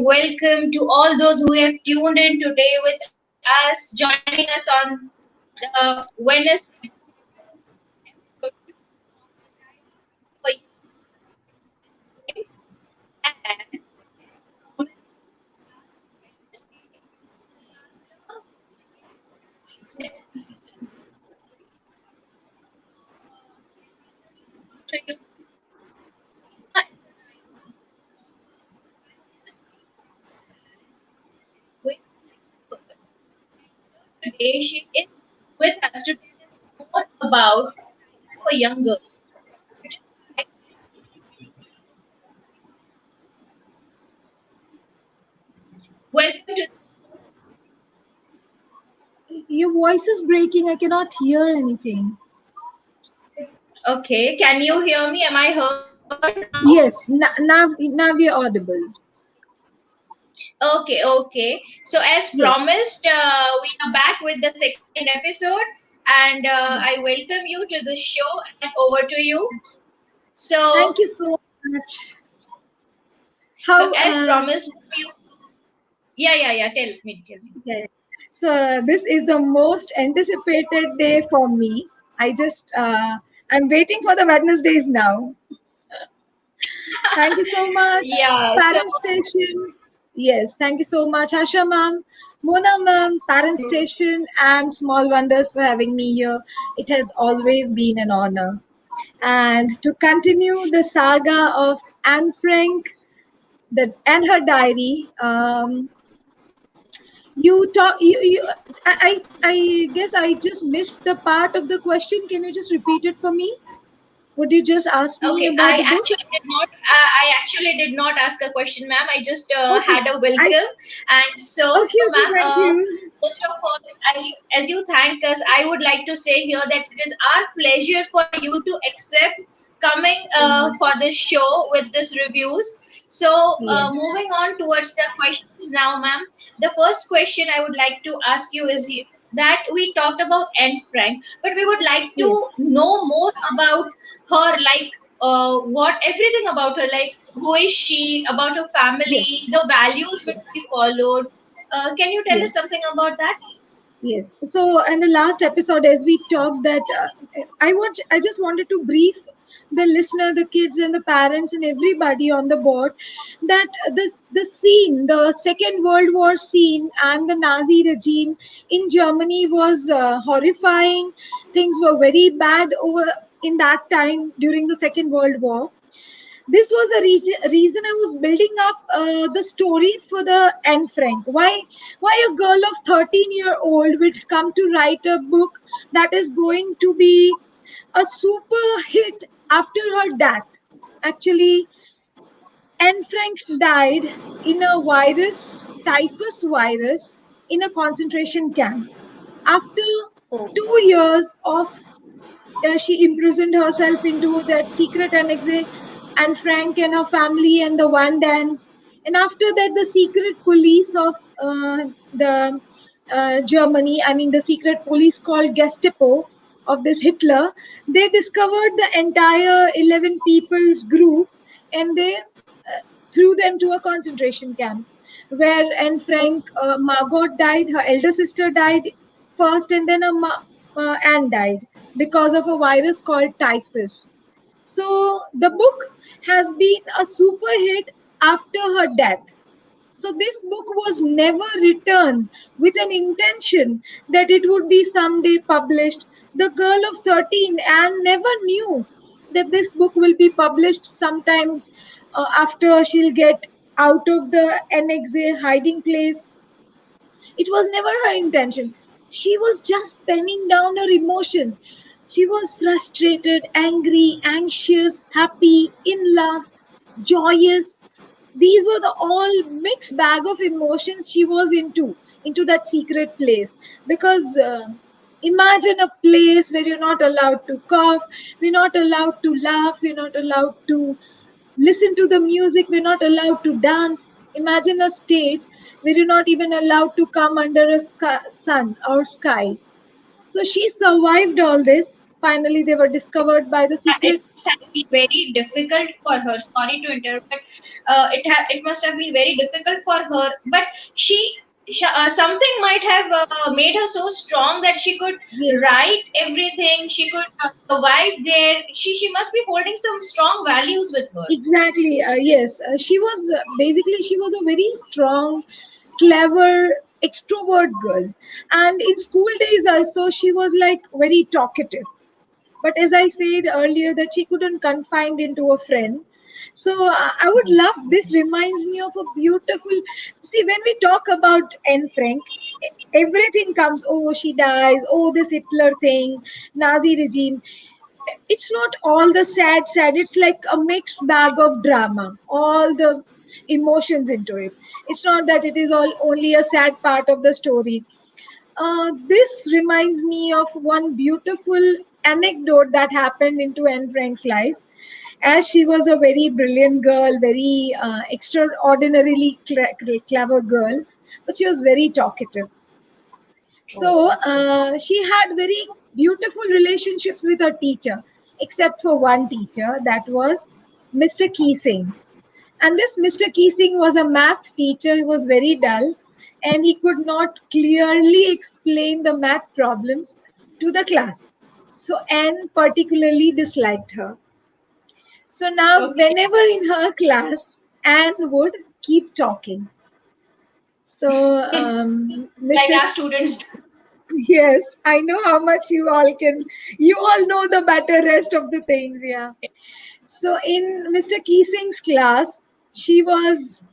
welcome to all those who have tuned in today with us, joining us on the Wednesday episode for you. And Wednesday, to you. Today she is with us to tell us more about for young girls. Welcome to. Your voice is breaking. I cannot hear anything. Okay, can you hear me? Am I heard now? Yes, now we are audible. Okay. So as Yes, promised, we are back with the second episode, and I yes. welcome you to the show. And over to you. So, Thank you so much. so How? as promised, you. Yeah. Tell me. Yeah. So this is the most anticipated day for me. I'm waiting for the Wednesdays now. Thank you so much, Yeah. So Parent Station. Yes, thank you so much, Harsha ma'am, Mona ma'am, Parent Station, and Small Wonders for having me here. It has always been an honor. And to continue the saga of Anne Frank and her diary, I guess I just missed the part of the question. Can you just repeat it for me? Would you just ask me okay, about the book? I actually did not ask a question, ma'am. I just Okay, had a I welcome, and so, okay, ma'am. thank you. First of all, as you thank us, I would like to say here that it is our pleasure for you to accept coming for Yes, this show with this reviews. So, yes, moving on towards the questions now, ma'am. The first question I would like to ask you is that we talked about Anne Frank, but we would like to yes, know more about her, like what everything about her, like who is she, about her family, yes, the values which yes, she followed. Can you tell us something yes. about that? Yes. So, in the last episode, as we talked, that I just wanted to brief the listener, the kids, and the parents, and everybody on the board that the Second World War scene, and the Nazi regime in Germany was horrifying. Things were very bad over in that time during the Second World War. This was the reason I was building up the story for the Anne Frank. Why a girl of 13-year-old will come to write a book that is going to be a super hit after her death? Actually, Anne Frank died in a typhus virus, in a concentration camp. After Oh, 2 years of she imprisoned herself into that secret annex, and Frank and her family and the one dance. And after that, the secret police of the Germany, I mean, the secret police called Gestapo of this Hitler, they discovered the entire 11 people's group, and they threw them to a concentration camp where Anne Frank, Margot died, her elder sister died first, and then Anne died because of a virus called typhus. So the book has been a super hit after her death. So this book was never written with an intention that it would be someday published. The girl of 13 and never knew that this book will be published sometimes after she'll get out of the NXA hiding place. It was never her intention. She was just penning down her emotions. She was frustrated, angry, anxious, happy, in love, joyous. These were the all mixed bag of emotions she was into that secret place. Because imagine a place where you're not allowed to cough, we're not allowed to laugh, we're not allowed to listen to the music, we're not allowed to dance. Imagine a state where you're not even allowed to come under a sun or sky. So she survived all this, finally they were discovered by the It secret. must have been very difficult for her. Sorry to interrupt, but it must have been very difficult for her. But something might have made her so strong that she could Yes, write everything. She could survive there. She must be holding some strong values with her. exactly. Yes, she was basically she was a very strong, clever, extrovert girl, and in school days also she was like very talkative. But as I said earlier, that she couldn't confine into a friend. So I would love, this reminds me of a beautiful, see, when we talk about Anne Frank, everything comes, oh, she dies, oh, this Hitler thing, Nazi regime. It's not all the sad, it's like a mixed bag of drama, all the emotions into it. It's not that it is all only a sad part of the story. This reminds me of one beautiful anecdote that happened into Anne Frank's life. As she was a very brilliant girl, very extraordinarily clever girl, but she was very talkative. So Oh, she had very beautiful relationships with her teacher, except for one teacher, that was Mr. Keesing. And this Mr. Keesing was a math teacher who was very dull, and he could not clearly explain the math problems to the class. So Anne particularly disliked her. So now, okay. whenever in her class, Anne would keep talking. So Like Mr. our students do. Yes, I know how much you all know the better rest of the things, yeah. So in Mr. Keesing's class, she was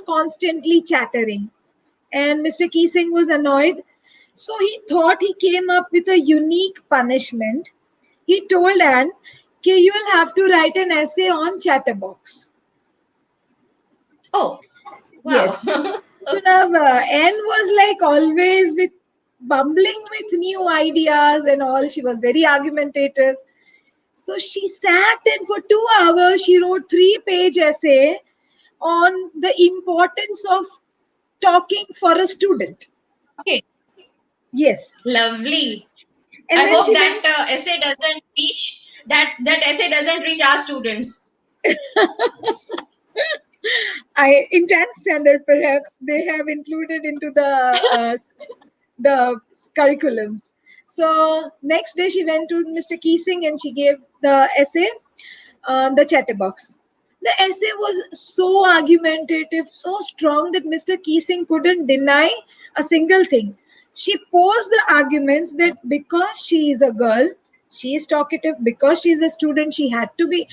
constantly chattering, and Mr. Keesing was annoyed. So he thought he came up with a unique punishment. He told Anne, "Okay, you will have to write an essay on Chatterbox." Oh, wow. Yes. So now Anne was like always with bumbling with new ideas and all. She was very argumentative. So she sat and for 2 hours she wrote 3-page essay on the importance of talking for a student. Okay, Yes. lovely. And I then hope she that went, essay doesn't reach our students. in 10th standard perhaps, they have included into the curriculums. So next day she went to Mr. Keesing and she gave the essay on the chatterbox. The essay was so argumentative, so strong that Mr. Keesing couldn't deny a single thing. She posed the arguments that because she is a girl, she is talkative. Because she is a student, she has to be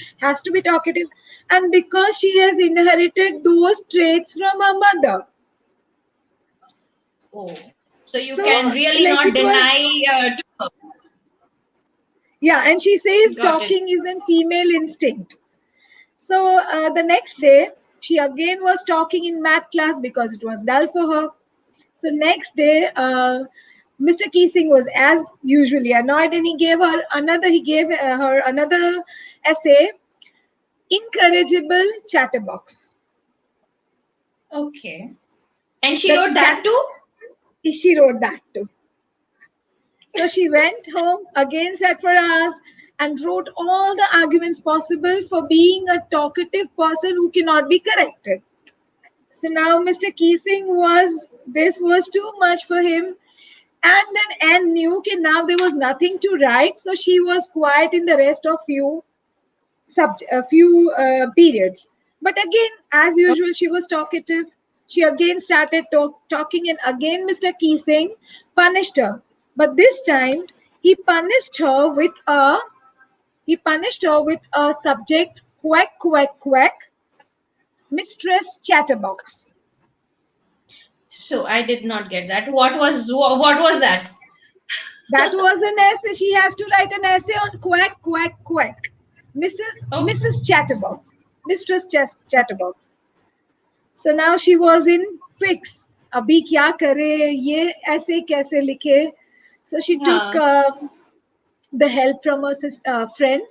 talkative, and because she has inherited those traits from her mother. Oh, so you So, can really like not it was, deny to her. yeah, and she says Got it. talking is a female instinct. So the next day, she again was talking in math class because it was dull for her. So next day, Mr. Keesing was as usually annoyed, and he gave her another essay, incorrigible chatterbox. Okay. And she The wrote chat that too? she wrote that too. So she went home again, sat for hours, and wrote all the arguments possible for being a talkative person who cannot be corrected. So now Mr. Keesing this was too much for him. And then Anne knew that now there was nothing to write, so she was quiet in the rest of few periods. But again, as usual, she was talkative. She again started talking, and again Mr. Keesing punished her. But this time he punished her with a subject, quack quack quack, Mistress Chatterbox. So I did not get that. What was that? That was an essay. She has to write an essay on quack, quack, quack. Oh, Mrs. Chatterbox, Mistress Chatterbox. So now she was in fix. अभी क्या करे ये ऐसे कैसे लिखे? So she took yeah. the help from her friend,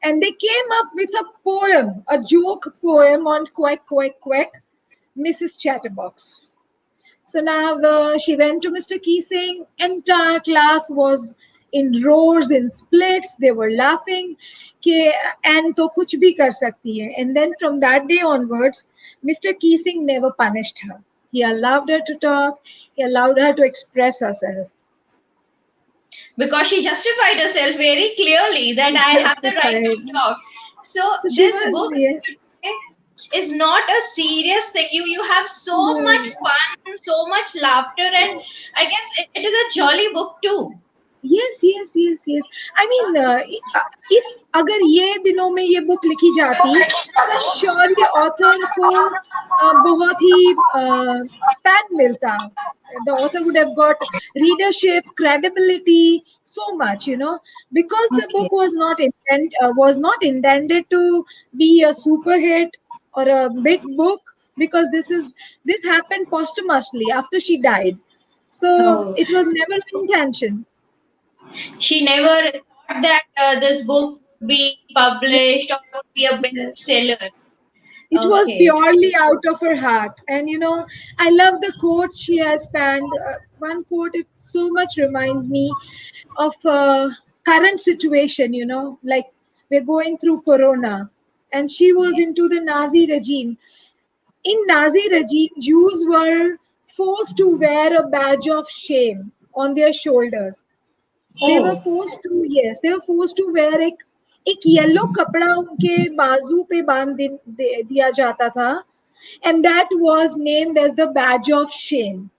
and they came up with a poem, a joke poem on quack, quack, quack, Mrs. Chatterbox. So now she went to Mr. Keesing. Entire class was in roars, in splits. They were laughing कि and तो कुछ भी कर सकती है. And then from that day onwards, Mr. Keesing never punished her. He allowed her to talk. He allowed her to express herself. Because she justified herself very clearly that He I have the right to justified. talk. So So she this was, book yeah, is not a serious thing. You have so much no, fun, so much laughter, and yes. I guess it is a jolly book too. Yes, yes, yes, yes. I mean, if अगर ये दिनों में ये book लिखी जाती, तो I'm sure ये author को बहुत ही span मिलता. The author would have got readership, credibility, so much, because the book Okay. was not intended to be a super hit or a big book, because this happened posthumously after she died. So Oh, it was never an intention. she never thought that this book would be published or Yes, would be a yes. bestseller. It was Okay. purely out of her heart. And I love the quotes she has penned. One quote, it so much reminds me of current situation, like we're going through Corona. And she was Yeah. into the Nazi regime. In Nazi regime, Jews were forced to wear a badge of shame on their shoulders. Oh, They were forced to wear एक yellow कपड़ा उनके बाजू पे दिया जाता था, and that was named as the badge of shame.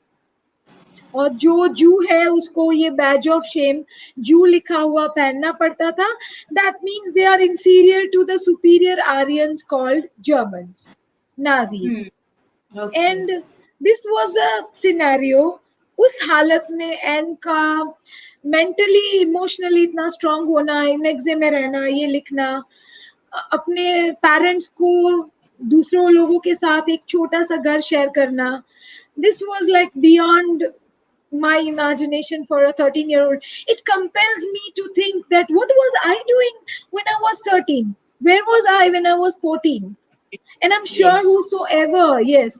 और जो जू है उसको ये बैज ऑफ शेम जू लिखा हुआ पहनना पड़ता था. That means they are inferior to the superior Aryans called Germans, Nazis. hmm. Okay. And this was the scenario. उस हालत में एन का मेंटली इमोशनली इतना स्ट्रांग होना, इनेक्जे में रहना, ये लिखना, अपने पेरेंट्स को दूसरों लोगों के साथ एक छोटा सा घर शेयर करना, this was like beyond my imagination for a 13-year-old. It compels me to think that what was I doing when I was 13? Where was I when I was 14? And I'm sure Yes.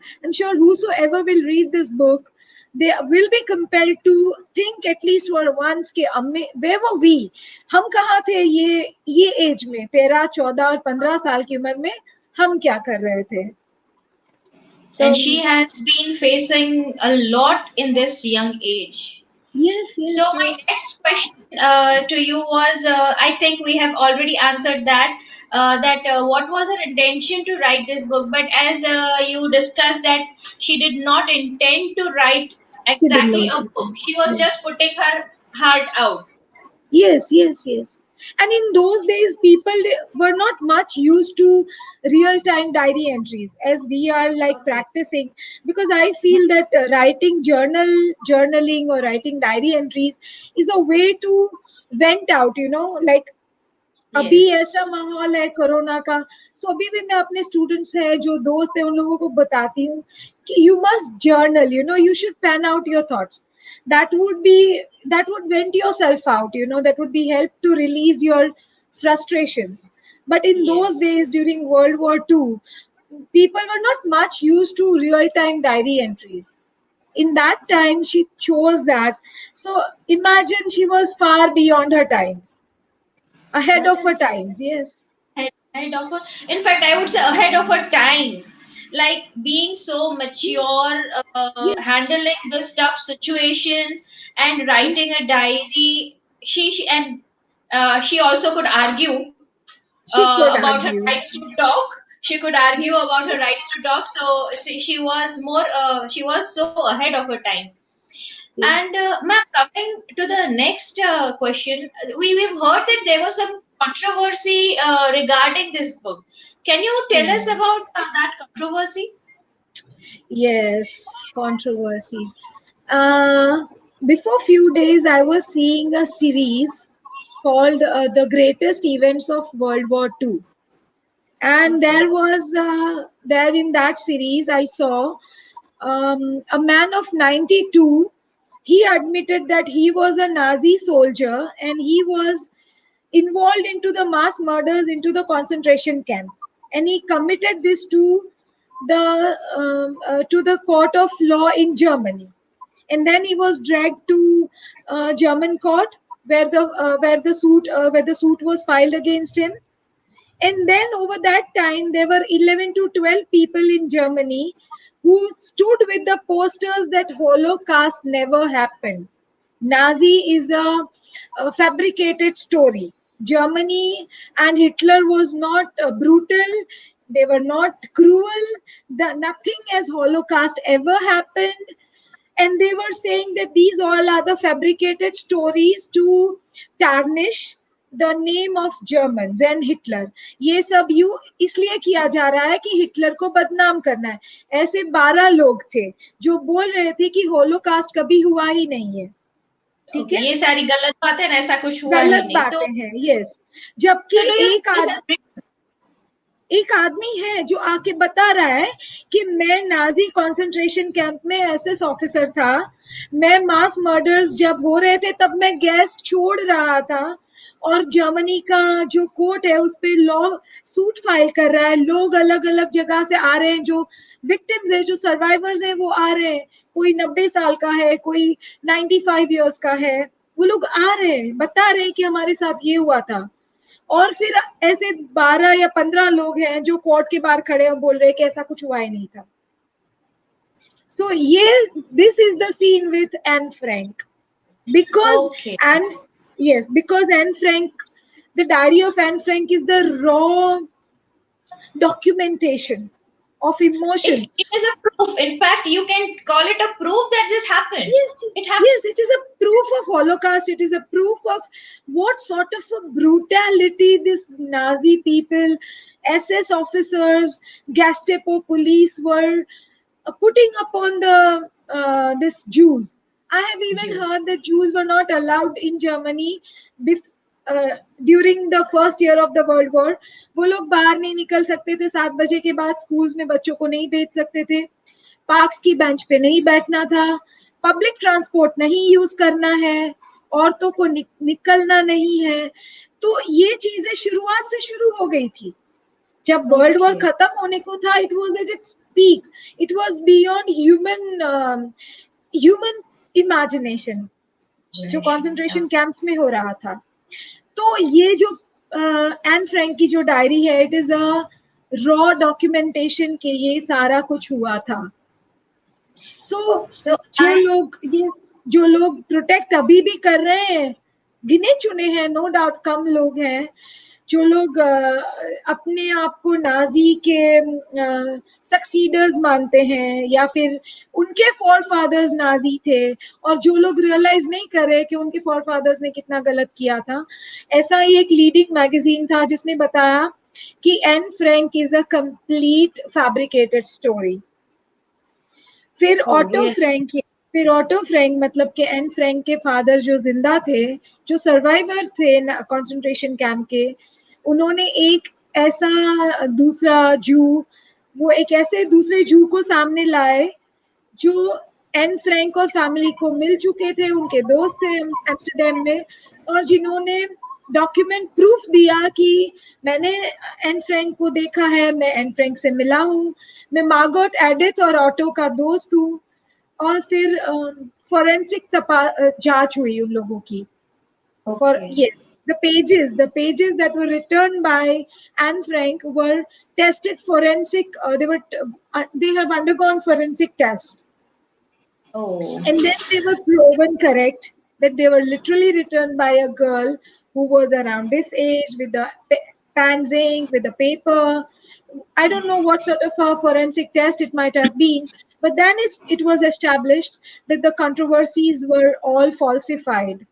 whosoever will read this book, they will be compelled to think at least for once कि where were we? हम कहाँ थे ये as में, 13, 14 और 15 साल की उम्र में हम क्या कर रहे थे? And So she has been facing a lot in this young age. yes, So yes, my yes. next question to you was, I think we have already answered that. What was her intention to write this book? But as you discussed that she did not intend to write She did exactly not. a book. She was Yeah. just putting her heart out. Yes, yes, yes. And in those days, people were not much used to real time diary entries as we are like Okay. practicing. Because I feel that writing journaling or writing diary entries is a way to vent out, like अभी ऐसा Yes. माहौल है corona का. सो अभी भी मैं अपने students हैं जो दोस्त हैं उन लोगों को बताती हूँ कि you must journal, you should pen out your thoughts. that would be that would vent yourself out, that would be help to release your frustrations. But in those Yes. days during World War II, people were not much used to real time diary entries. In that time she chose that. So imagine, she was far beyond her times, ahead That of her is times. Yes. ahead of her. In fact, I would say ahead of her time. Like being so Yes. mature, Yes. handling this tough situation, and Yes. writing a diary. She and she also could argue She could about her argue. rights to talk. She could argue Yes. about her rights to talk. So she was more. She was so ahead of her time. And Yes. ma'am, coming to the next question, we've heard that there was some controversy regarding this book. Can you tell us Hmm. about that controversy? Yes. Controversies. Uh, Before few days, I was seeing a series called "The Greatest Events of World War II," and Okay. there in that series I saw a man of 92. He admitted that he was a Nazi soldier and he was involved into the mass murders into the concentration camp, and he committed this to the court of law in Germany. And then he was dragged to German court, where the suit was filed against him. And then over that time, there were 11 to 12 people in Germany who stood with the posters that Holocaust never happened. Nazi is a fabricated story. Germany and Hitler was not brutal. They were not cruel. Nothing as Holocaust ever happened. And they were saying that these all are the fabricated stories to tarnish the name of Germans and Hitler. ये सब you इसलिए किया जा रहा है कि Hitler को बदनाम करना है. ऐसे 12 लोग थे जो बोल रहे थे कि होलोकास्ट कभी हुआ ही नहीं है. ठीक ओके, है, ये सारी गलत बातें हैं, ऐसा कुछ हुआ ही गलत नहीं. तो बातें हैं. यस, जबकि डू यू एक आदमी है जो आके बता रहा है कि मैं नाजी कंसंट्रेशन कैंप में एसएस ऑफिसर था, मैं मास मर्डर्स जब हो रहे थे तब मैं गैस छोड़ रहा था, और जर्मनी का जो कोर्ट है उस पे लॉ सूट फाइल कर रहा है. लोग अलग अलग जगह से आ रहे हैं, जो विक्टिम्स है, जो सर्वाइवर्स है, वो आ रहे हैं. कोई 90 साल का है, कोई 95 ईयर्स का है. वो लोग आ रहे हैं, बता रहे हैं कि हमारे साथ ये हुआ था. और फिर ऐसे 12 या 15 लोग हैं जो कोर्ट के बाहर खड़े और बोल रहे हैं कि ऐसा कुछ हुआ ही नहीं था. सो ये this is the seen with Anne Frank, because okay, Anne, yes, because Anne Frank, the diary of Anne Frank is the raw documentation of emotions. it is a proof. In fact, you can call it a proof that this happened. Yes, It happened. yes, it is a proof of Holocaust. It is a proof of what sort of a brutality this Nazi people, SS officers, Gestapo police were putting upon the this Jews. I have even Jews. heard that Jews were not allowed in Germany during the first year of the World War. वो लोग बाहर नहीं निकल सकते थे. 7 बजे के बाद स्कूल्स में बच्चों को नहीं भेज सकते थे. पार्क्स की बेंच पे नहीं बैठना था. पब्लिक ट्रांसपोर्ट नहीं यूज करना है. औरतों को निकलना नहीं है. तो ये चीजें शुरुआत से शुरू हो गई थी. जब वर्ल्ड वॉर Okay. खत्म होने को था, it was at its peak. It was beyond human imagination जो Yeah. कंसंट्रेशन कैंप्स में हो रहा था. तो ये जो एन फ्रैंक की जो डायरी है, it is a raw documentation के ये सारा कुछ हुआ था. सो So जो I लोग ये जो लोग प्रोटेक्ट अभी भी कर रहे हैं, गिने चुने हैं, नो डाउट कम लोग हैं, जो लोग अपने आप को नाजी के सक्सीडर्स मानते हैं, या फिर उनके फोर फादर्स नाजी थे, और जो लोग रियलाइज नहीं कर रहे कि उनके फोर फादर्स ने कितना गलत किया था. ऐसा ही एक लीडिंग मैगजीन था जिसने बताया कि Anne Frank is a complete fabricated story. फिर oh ऑटो really? फ्रैंक फिर ऑटो फ्रैंक मतलब कि एन फ्रैंक के फादर जो जिंदा थे, जो सर्वाइवर थे कंसंट्रेशन कैंप के, उन्होंने एक ऐसा दूसरा जू वो एक ऐसे दूसरे जू को सामने लाए जो एन फ्रैंक और फैमिली को मिल चुके थे, उनके दोस्त थे एम्स्टरडेम में, और जिन्होंने डॉक्यूमेंट प्रूफ दिया कि मैंने एन फ्रैंक को देखा है, मैं एन फ्रैंक से मिला हूँ, मैं मार्गोट एडिथ और ऑटो का दोस्त हूँ. और फिर फॉरेंसिक जांच हुई उन लोगों की. For Okay. yes, the pages that were written by Anne Frank were tested forensic. They have undergone forensic tests, Oh. and then they were proven correct, that they were literally written by a girl who was around this age, with the pans ink, with the paper. I don't know what sort of a forensic test it might have been, but then it was established that the controversies were all falsified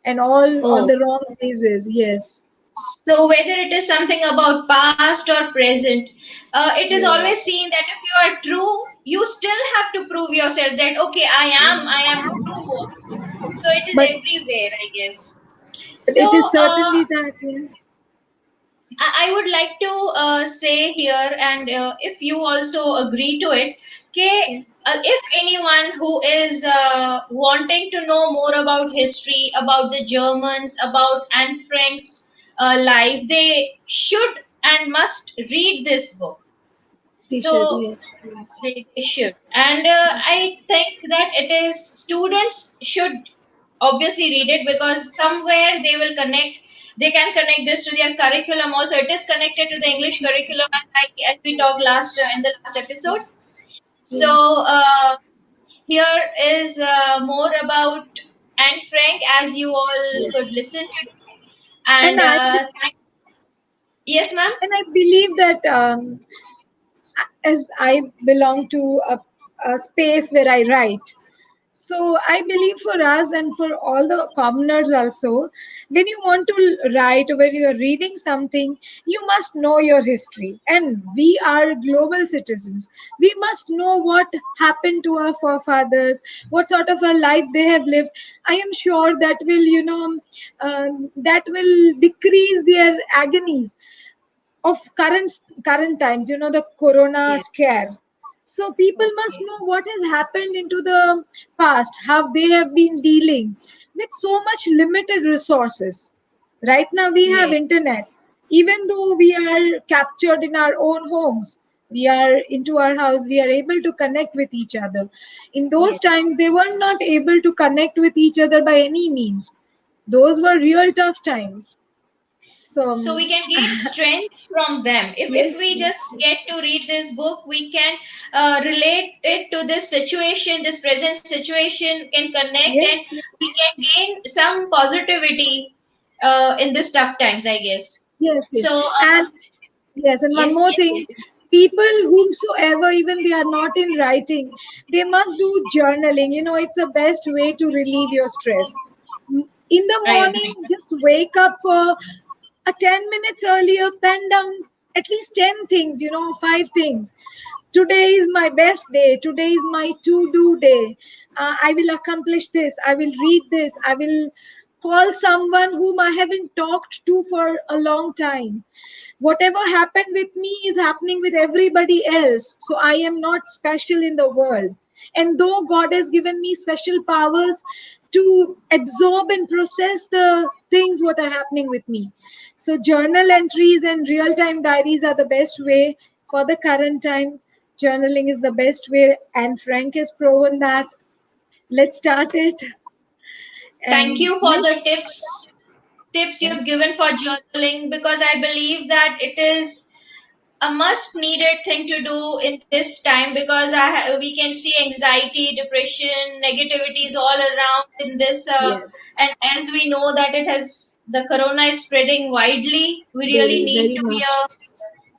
and all on Oh. the wrong basis. Yes. So whether it is something about past or present, it is Yeah. always seen that if you are true, you still have to prove yourself that okay, I am true. So it is But everywhere, I guess. So it is certainly that, yes. I would like to say here, and if you also agree to it, Yeah. okay, if anyone who is wanting to know more about history, about the Germans, about Anne Frank's life, they should and must read this book. They should, So yes, they should, and I think that it is students should obviously read it, because somewhere they will connect, they can connect this to their curriculum also. It is connected to the English curriculum, as we talked last in the last episode. Yes. So here is more about Anne Frank, as you all could Yes. listen to. And And I yes, ma'am. and I believe that as I belong to a space where I write, so I believe for us and for all the commoners also, when you want to write or when you are reading something, you must know your history. And we are global citizens. We must know what happened to our forefathers, what sort of a life they have lived. I am sure that will, that will decrease their agonies of current times, the corona Yes, scare. So people must okay. know what has happened into the past, how they have been dealing with so much limited resources. Right now we have Yes, internet. Even though we are captured in our own homes, we are into our house, we are able to connect with each other. In those yes. times they were not able to connect with each other by any means. Those were real tough times. So So we can gain strength from them. If yes, we yes, just yes. get to read this book, we can relate it to this situation, this present situation, can connect, and Yes, yes, we can gain some positivity in this tough times, I guess. yes, yes. So And yes, and one yes, more yes, thing, yes. people whomsoever, even they are not in writing, they must do journaling. It's the best way to relieve your stress. In the I morning, agree. just wake up for a 10 minutes earlier, pen down at least 10 things, 5 things. Today is my best day. Today is my to do day. I will accomplish this. I will read this. I will call someone whom I haven't talked to for a long time. Whatever happened with me is happening with everybody else. So I am not special in the world. And though God has given me special powers to absorb and process the things what are happening with me. So journal entries and real time diaries are the best way for the current time. Journaling is the best way, and Frank has proven that. Let's start it. Thank And you for the yes, tips you've yes, given for journaling, because I believe that it is a must needed thing to do in this time, because we can see anxiety, depression, negativities yes, all around in this, yes, and as we know that the corona is spreading widely, we really very, need very to be much. a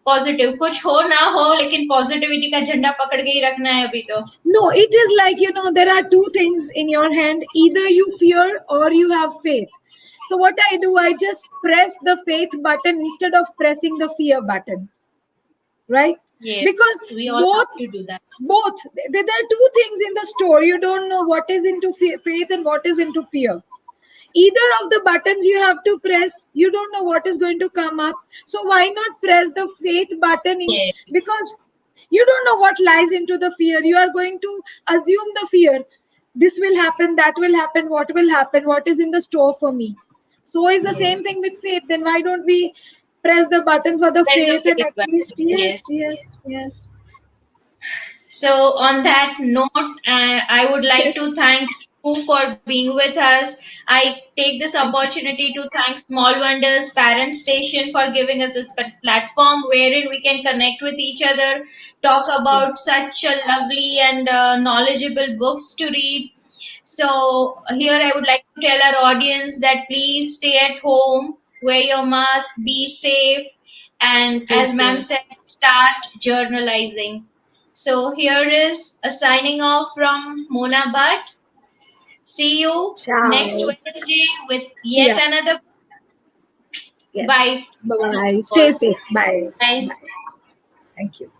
positive. कुछ हो ना हो, लेकिन positivity का झंडा पकड़ के ही रखना है अभी तो. No, it is like, there are two things in your hand. Either you fear or you have faith. So, what I do, I just press the faith button instead of pressing the fear button, right? Yes, Because we all both, have to do that. both, there are two things in the story. You don't know what is into faith and what is into fear. Either of the buttons you have to press, you don't know what is going to come up. So why not press the faith button in, Yes, because you don't know what lies into the fear. You are going to assume the fear. This will happen, that will happen, what will happen, what is in the store for me. So is the yes. same thing with faith. Then why don't we press the button for the There's the faith, and faith at least button. yes, Yes. yes, yes. So, on that note, I would like to Yes, thank you for being with us. I take this thank you so opportunity to much. thank Small Wonders Parent Station for giving us this platform wherein we can connect with each other, talk about Yes, such a lovely and knowledgeable books to read. So, here I would like to tell our audience that please stay at home, wear your mask, be safe, and stay as ma'am safe. said, start journalizing. So here is a signing off from Mona Bhatt. See you next Ciao. Wednesday with See yet ya. another. Bye Yes. Bye bye. Stay all. safe. Bye. Bye. Bye. Thank you.